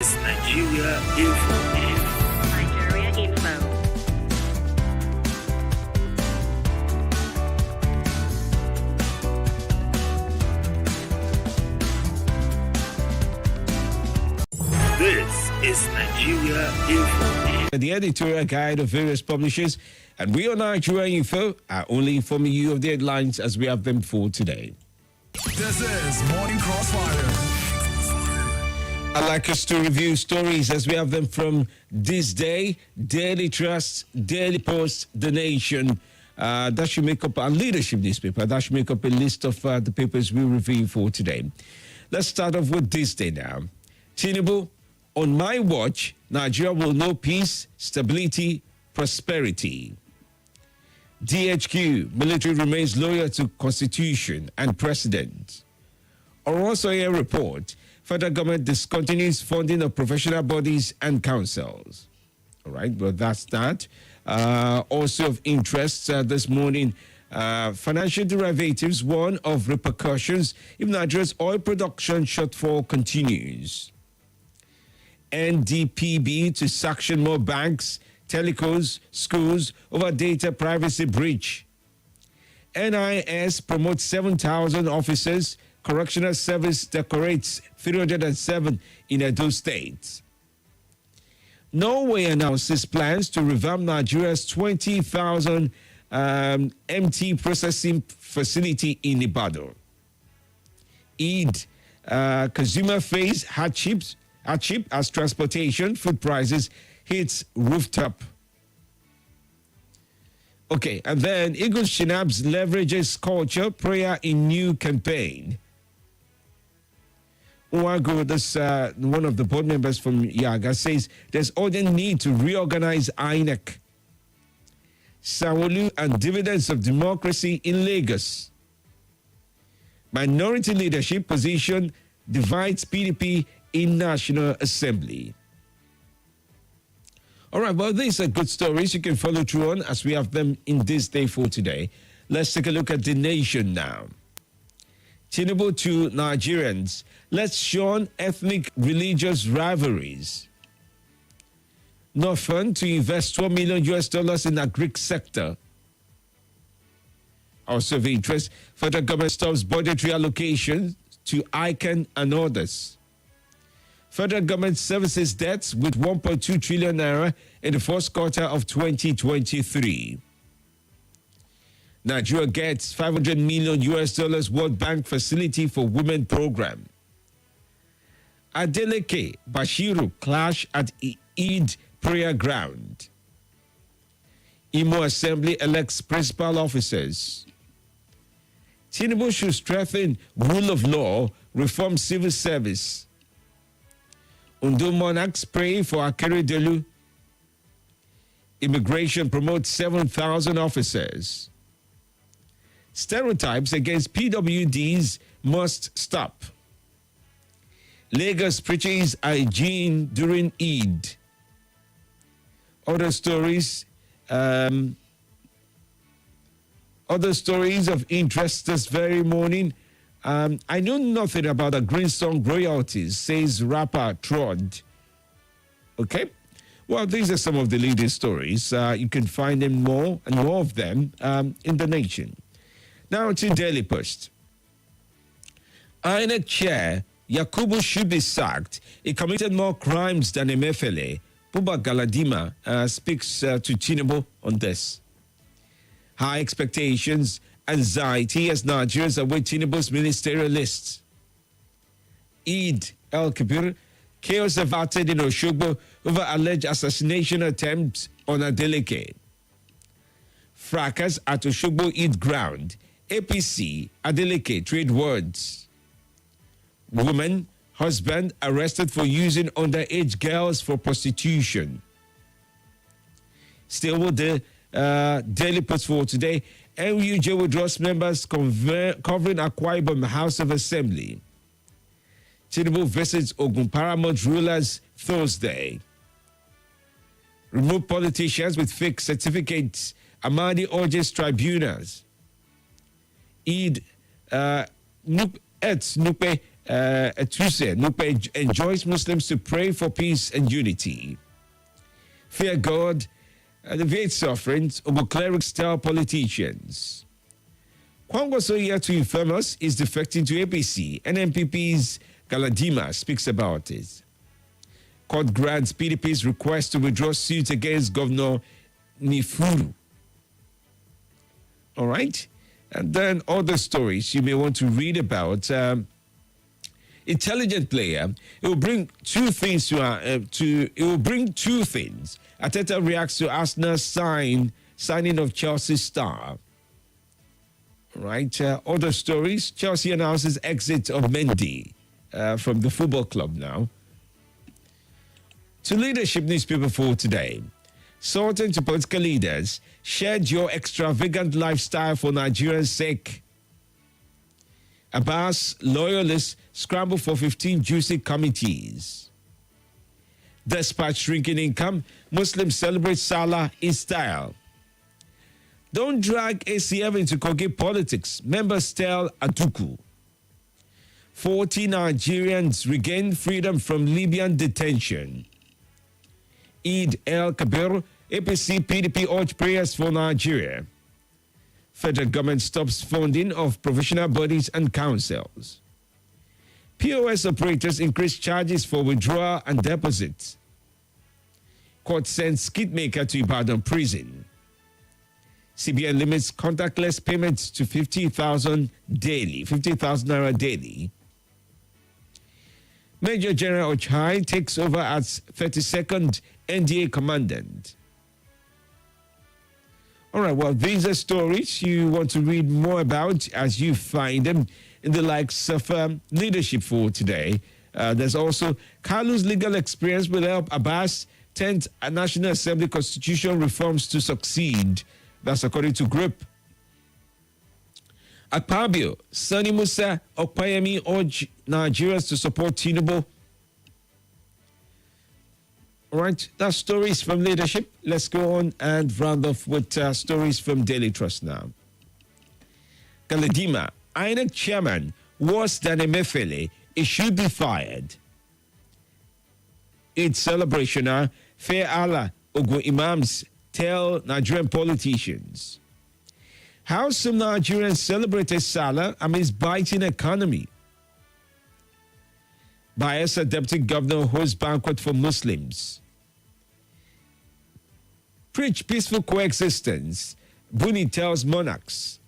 It's Nigeria Info. Nigeria Info. This is Nigeria Info. The editorial guide of various publishers, and we on Nigeria Info are only informing you of the headlines as we have them for today. This is Morning Crossfire. I'd like us to review stories as we have them from This Day, Daily Trust, Daily Post, The Nation. That should make up our leadership newspaper. That should make up a list of the papers we review for today. Let's start off with This Day now. Tinubu, on my watch, Nigeria will know peace, stability, prosperity. DHQ, military remains loyal to constitution and president. Oronsoye report, federal government discontinues funding of professional bodies and councils. All right, well, that's that. Also of interest this morning, financial derivatives, one of repercussions if Nigeria's oil production shortfall continues. NDPB to sanction more banks, telecos, schools over data privacy breach. NIS promotes 7,000 officers. Correctional Service decorates 307 in Edo State. Norway announces plans to revamp Nigeria's 20,000 MT processing facility in Ibadan. Consumer face hardship as transportation food prices hits rooftop. Okay, and then Eagle Shinabs leverages culture prayer in new campaign. Uwago, this one of the board members from Yaga, says there's urgent need to reorganize INEC. Sanwo-Olu and dividends of democracy in Lagos. Minority leadership position divides PDP in National Assembly. All right, well, these are good stories you can follow through on as we have them in This Day for today. Let's take a look at The Nation now. Tinubu to Nigerians, let's shun ethnic religious rivalries. Not fun to invest $12 million in the Greek sector. Also of interest, federal government stops budgetary allocation to ICANN and others. Federal government services debts with 1.2 trillion naira in the first quarter of 2023. Nigeria gets $500 million World Bank facility for women program. Adeleke Bashiru clash at Eid prayer ground. Imo Assembly elects principal officers. Tinubu should strengthen rule of law, reform civil service. Undo monarchs pray for Akeredolu. Immigration promotes 7,000 officers. Stereotypes against PWDs must stop. Lagos preaches hygiene during Eid. Other stories of interest this very morning. I know nothing about the Green Song royalties, says rapper Trod. Okay? Well, these are some of the leading stories. You can find them more and more of them in The Nation. Now to Daily Post. INEC chair Yakubu should be sacked. He committed more crimes than Emefiele. Buba Galadima speaks to Tinubu on this. High expectations, anxiety as Nigerians await Tinubu's ministerial list. Eid El-Kabir, chaos averted in Oshogbo over alleged assassination attempts on Adeleke. Fracas at Oshogbo Eid ground. APC, Adeleke trade words. Woman, husband arrested for using underage girls for prostitution. Still with the Daily Post for today. NUJ withdraws members covering Akwa Ibom House of Assembly. Tinubu visits Ogun Paramount rulers Thursday. Remove politicians with fake certificates. Amadi urges tribunals. Nupe Etuse Nupe enjoins Muslims to pray for peace and unity. Fear God, alleviate sufferings, over clerics tell politicians. Kwangwaso here to inform us is defecting to APC, and MPP's Galadima speaks about it. Court grants PDP's request to withdraw suit against Governor Nifuru. All right? And then other stories you may want to read about. Intelligent player. It will bring two things it will bring two things. Ateta reacts to Arsenal's signing of Chelsea star. All right? Other stories. Chelsea announces exit of Mendy from the football club now. To leadership newspaper for today. Sorting to political leaders, shed your extravagant lifestyle for Nigerians' sake. Abbas loyalists scramble for 15 juicy committees. Despite shrinking income, Muslims celebrate Salah in style. Don't drag ACF into Kogi politics, members tell Atuku. 40 Nigerians regain freedom from Libyan detention. Eid el-Kabir, APC PDP urge prayers for Nigeria. Federal government stops funding of provisional bodies and councils. POS operators increase charges for withdrawal and deposits. Court sends skid maker to Ibadan prison. CBN limits contactless payments to 50,000 daily, 50,000 naira daily. Major General Ochai takes over as 32nd NDA commandant. All right, well, these are stories you want to read more about as you find them in the likes of leadership for today. There's also Kalu's legal experience will help Abbas 10th National Assembly constitutional reforms to succeed. That's according to Group. Akpabio, Sani Musa, Okpayemi urge Nigerians to support Tinubu. All right, that's stories from leadership. Let's go on and round off with stories from Daily Trust now. Galadima, INEC chairman, worse than Emefiele, it should be fired. It's celebration, Fair Allah, Ogo Imams tell Nigerian politicians. How some Nigerians celebrated Salah amidst biting economy. Bayelsa Deputy Governor hosts banquet for Muslims. Preach peaceful coexistence. Buni tells monarchs.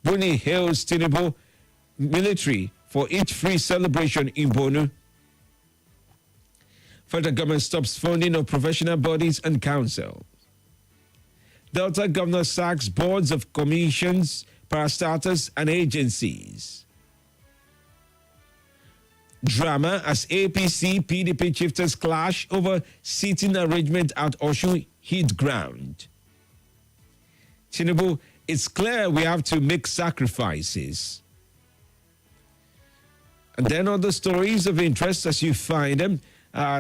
Buni hails Tinubu military for each free celebration in Bonu. Federal government stops funding of professional bodies and councils. Delta governor sacks boards of commissions, parastatals, and agencies. Drama as APC PDP chieftains clash over seating arrangement at Osun Heat Ground. Tinubu, it's clear we have to make sacrifices. And then other stories of interest as you find them,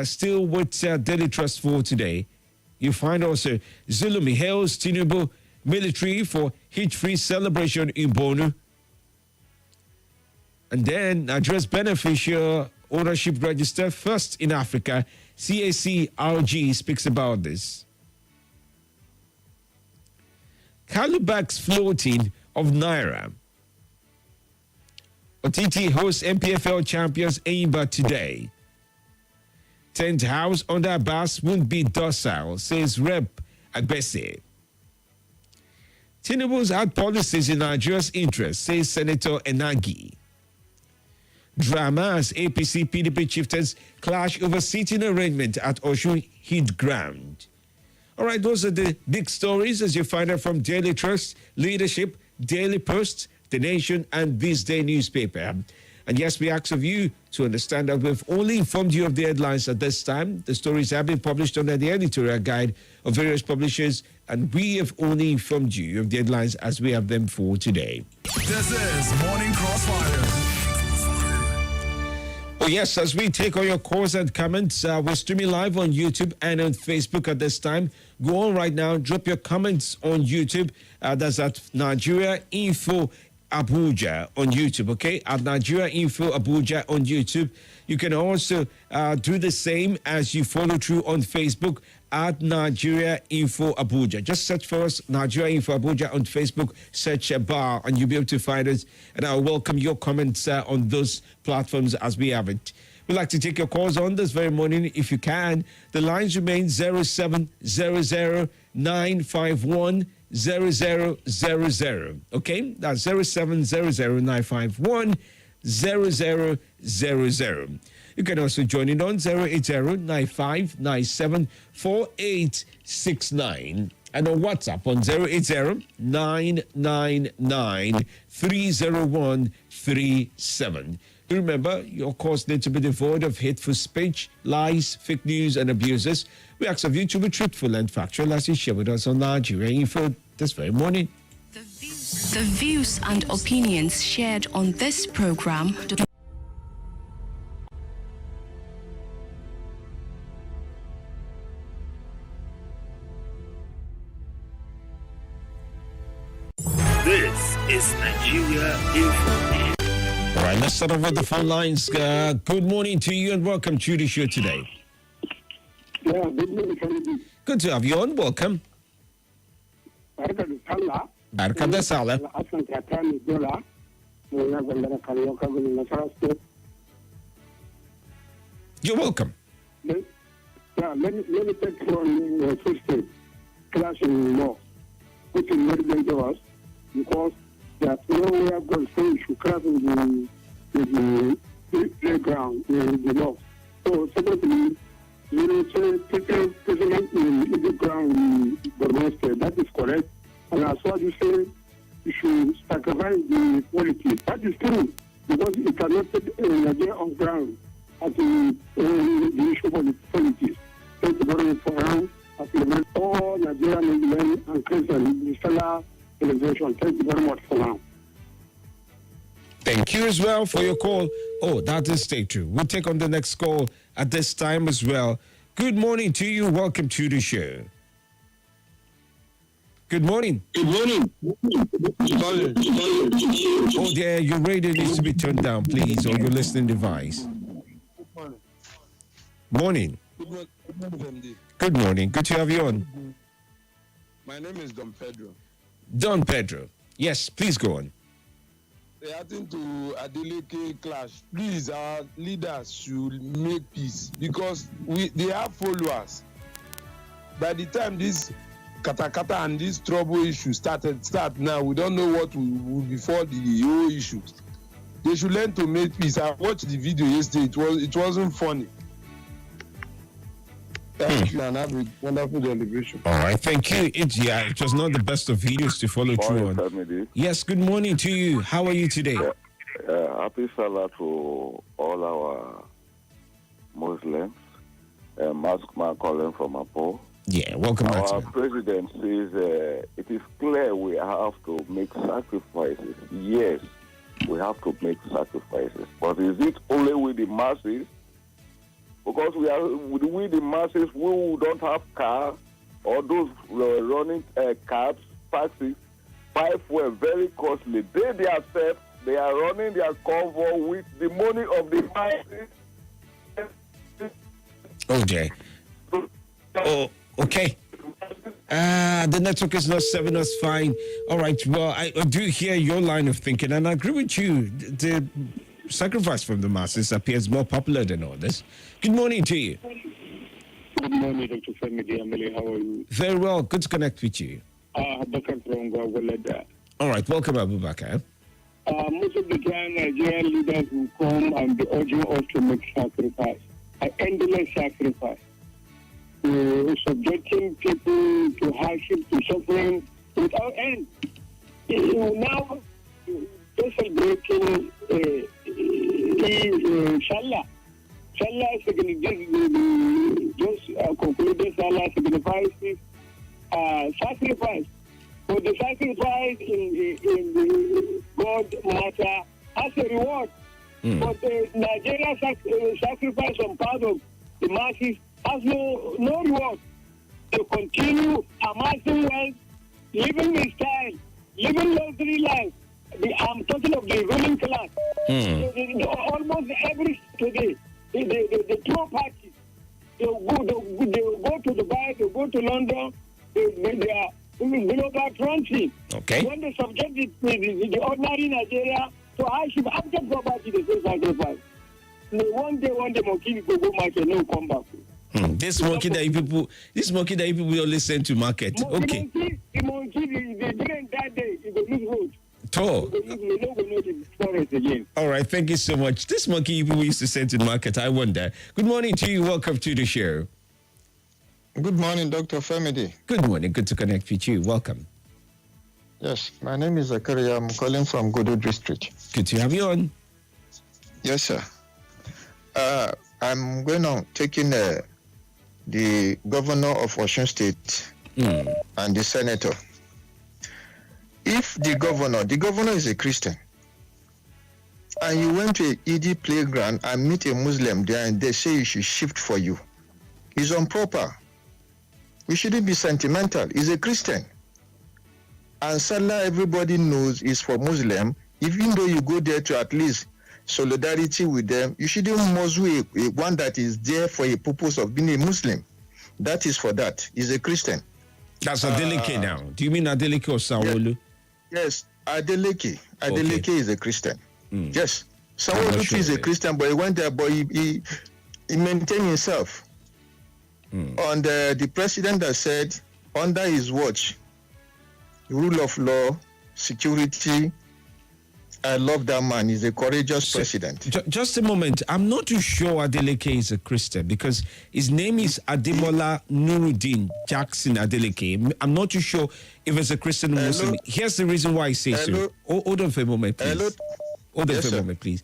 still with Daily Trust for today. You find also Zulumi hails Tinubu military for heat-free celebration in Bonu. And then Nigeria's beneficial ownership register first in Africa. CAC RG speaks about this. Kalubak's floating of Naira. OTT hosts MPFL champions Aimba today. 10th house under Abbas won't be docile, says Rep Agbese. Tinubu's hard policies in Nigeria's interest, says Senator Enagi. Drama as APC PDP chieftains clash over seating arrangement at Osun Heat Ground. All right, those are the big stories as you find out from Daily Trust, Leadership, Daily Post, The Nation, and This Day newspaper. And yes, we ask of you to understand that we've only informed you of the headlines at this time. The stories have been published under the editorial guide of various publishers, and we have only informed you of the headlines as we have them for today. This is Morning Crossfire. Oh, yes, as we take all your calls and comments, we're streaming live on YouTube and on Facebook at this time. Go on right now, drop your comments on YouTube. That's at Nigeria Info Abuja on YouTube, okay? At Nigeria Info Abuja on YouTube. You can also do the same as you follow through on Facebook at Nigeria Info Abuja. Just search for us, Nigeria Info Abuja on Facebook, search a bar, and you'll be able to find us. And I welcome your comments on those platforms as we have it. We'd like to take your calls on this very morning if you can. The lines remain 0700 951 0000. Okay, that's 0700 951 0000. You can also join in on 080 9597 4869 and on WhatsApp on 080 999 301 37. Remember, your calls need to be devoid of hateful speech, lies, fake news, and abuses. We ask of you to be truthful and factual as you share with us on Nigeria Info this very morning. The views and opinions shared on this program do This is Nigeria Info. All right, let's start off with the phone lines. Good morning to you and welcome to the show today. Yeah, good morning, Femi. Good to have you on. Welcome. Barka da sallah. Barka da sallah. Hassan Katani Dola. Mun na gwanda kariyo ka gudu Nasarawa State. You're welcome. Yeah, let me take from the first state class in law, which is very dangerous because there's nowhere going so you should cross in the playground, in the law. So, secondly, you know, so taking president in the ground in Borno State, that is correct. And as what you say, you should sacrifice the politics. That is true, because it cannot take Nigeria on ground as the issue of the politics. Thank you very much for now. As we all Nigerian men and Christians, the stellar celebration. Thank you very much for now. Thank you as well for your call. Oh, that is stay true. We'll take on the next call at this time as well. Good morning to you. Welcome to the show. Good morning. Good morning. Oh, yeah, your radio needs to be turned down, please, or your listening device. Morning. Good morning, MD. Good morning. Good to have you on. My name is Don Pedro. Don Pedro. Yes, please go on. Reacting to Adeleke clash, please, our leaders should make peace because they have followers. By the time this katakata and this trouble issue start now, we don't know what will before the whole issue. They should learn to make peace. I watched the video yesterday. It wasn't funny. Thank you and have a wonderful celebration. All right, thank you. It was not the best of videos to follow through on. Family. Yes, good morning to you. How are you today? Happy Salah to all our Muslims. Maskman calling from Apo. Yeah, welcome back. Our president says it is clear we have to make sacrifices. Yes, we have to make sacrifices. But is it only with the masses? Because we the masses who don't have car or those running cabs, taxis, buy fuel very costly. They themselves, they are running their convoy with the money of the masses. Okay. Oh, okay. The network is not serving us fine. All right. Well, I do hear your line of thinking, and I agree with you. The sacrifice from the masses appears more popular than all this. Good morning to you. Good morning, Dr. Femi. How are you? Very well. Good to connect with you. Abubakar from Gwagwalada. All right. Welcome, Abubakar. Most of the time, Nigerian leaders will come and be urging us to make sacrifice, an endless sacrifice. Subjecting people to hardship, to suffering without end. Now, they're celebrating Salah. Salah just concluded Salah signifies sacrifice. But the sacrifice in the God matter has a reward. But the Nigeria sacrifice on part of the masses has no reward. They continue amassing wealth, living in style, living luxury life, I'm talking of the ruling class. Almost every today, the two parties, they'll go to Dubai, they'll go to London, they are global fronting. Okay. When they subject the ordinary Nigeria to hardship after poverty, they say sacrifice. One day, monkey will go market, no come back. This monkey that you people always send to market. Okay. The monkey, they didn't that day, it will lose road. All right, thank you so much. This monkey you people used to send to the market, I wonder. Good morning to you. Welcome to the show. Good morning, Dr. Femi. Good morning. Good to connect with you. Welcome. Yes, my name is Zakaria. I'm calling from Godo District. Good to have you on. Yes, sir. I'm going on taking the governor of Osun State and the senator. If the governor is a Christian, and you went to an ED playground and meet a Muslim there and they say you should shift for you, it's improper. We shouldn't be sentimental. He's a Christian. And Salah, everybody knows, is for Muslim. Even though you go there to at least solidarity with them, you shouldn't muzzle a one that is there for a purpose of being a Muslim. That is for that. He's a Christian. That's Adeleke now. Do you mean Adeleke or Sanwo-Olu? Yes, Adeleke. Adeleke is a Christian. Yes. Sanwo-Olu is a Christian, but he went there, but he maintained himself. And the president that said, under his watch, rule of law, security, I love that man. He's a courageous president. Just a moment. I'm not too sure Adeleke is a Christian because his name is Ademola Nuruddin Jackson Adeleke. I'm not too sure if it's a Christian or Muslim. Here's the reason why I say so. Hold on for a moment, please. Hold on for a moment, please.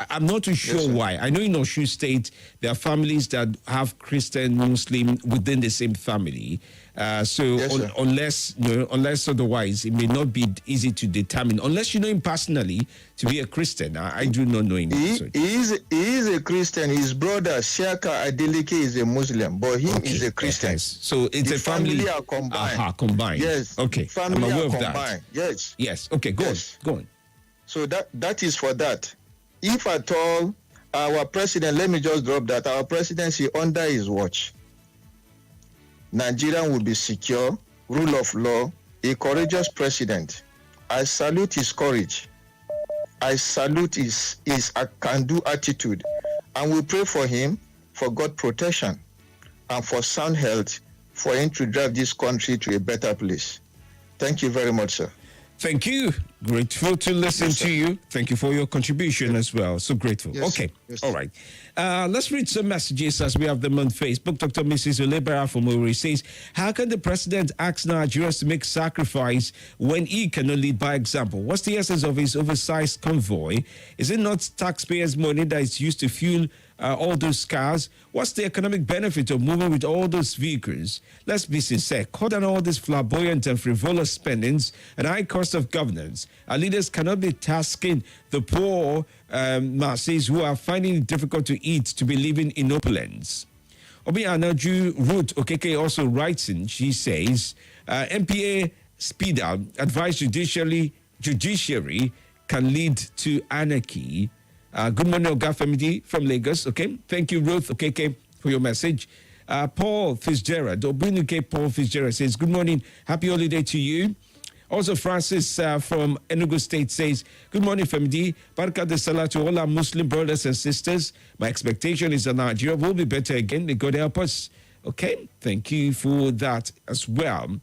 I'm not too sure why. I know in Osun State, there are families that have Christian, Muslim within the same family. Unless otherwise, it may not be easy to determine. Unless you know him personally to be a Christian. I do not know him. He is a Christian. His brother, Shaka Adeleke, is a Muslim, but he is a Christian. Yes. So it's a family. Are combined. Combined. Yes. Okay. Family I'm aware of combined. that. Yes. Yes. Okay, go on. So that is for that. If at all, our president, let me just drop that, our presidency under his watch, Nigeria will be secure, rule of law, a courageous president. I salute his courage. I salute his can-do attitude. And we pray for him, for God's protection, and for sound health, for him to drive this country to a better place. Thank you very much, sir. Thank you. Grateful to listen to you. Thank you for your contribution as well. So grateful. Yes, okay. yes. All right. Let's read some messages as we have them on Facebook. Dr. Mrs. Olebera from Ori says, how can the president ask Nigerians to make sacrifice when he cannot lead by example? What's the essence of his oversized convoy? Is it not taxpayers' money that is used to fuel all those cars? What's the economic benefit of moving with all those vehicles? Let's be sincere. Caught on all these flamboyant and frivolous spendings and high cost of governance, our leaders cannot be tasking the poor masses who are finding it difficult to eat to be living in opulence. Obi Anaju Ruth Okeke also writes in, she says, MPA speeder advised judiciary can lead to anarchy. Good morning, Oga Femi from Lagos. Okay, thank you, Ruth Okeke, for your message. Paul Fitzgerald, Obinuke Paul Fitzgerald says, good morning, happy holiday to you. Also, Francis from Enugu State says, good morning, Femi. Barka de Salah to all our Muslim brothers and sisters. My expectation is that Nigeria will be better again. May God help us. Okay, thank you for that as well.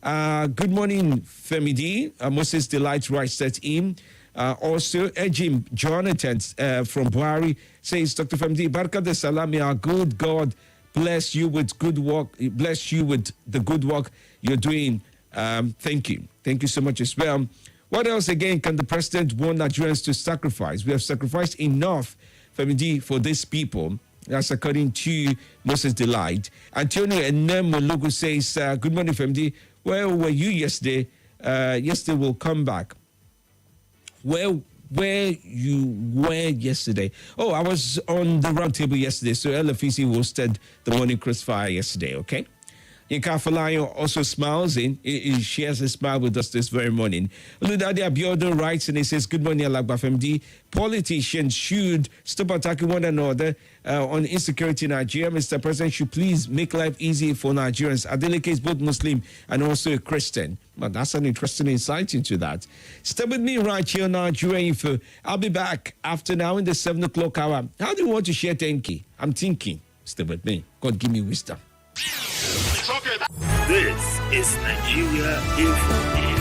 Good morning, Femi. Moses Delight writes that in. Also, Ejim Jonathan from Buhari says, Dr. Femi, Barka de Salah, may our good God bless you with good work. Bless you with the good work you're doing. Thank you. Thank you so much as well. What else again can the president want Nigerians to sacrifice? We have sacrificed enough, Femi, for these people. That's according to Moses Delight. Antonio Enemologo says, good morning, Femi. Where were you yesterday? Yesterday will come back. Where you were yesterday? Oh, I was on the round table yesterday. So LFEC hosted the morning crossfire yesterday, okay? Yinka Afolayan also smiles in. He shares a smile with us this very morning. Oludade Abiodun writes and he says, good morning, Alagba FMD. Politicians should stop attacking one another on insecurity in Nigeria. Mr. President should please make life easy for Nigerians. Adeleke is both Muslim and also a Christian. But that's an interesting insight into that. Stay with me right here on Nigeria Info. I'll be back after now in the 7 o'clock hour. How do you want to share 10K? I'm thinking. Stay with me. God give me wisdom. This is Nigeria Info News.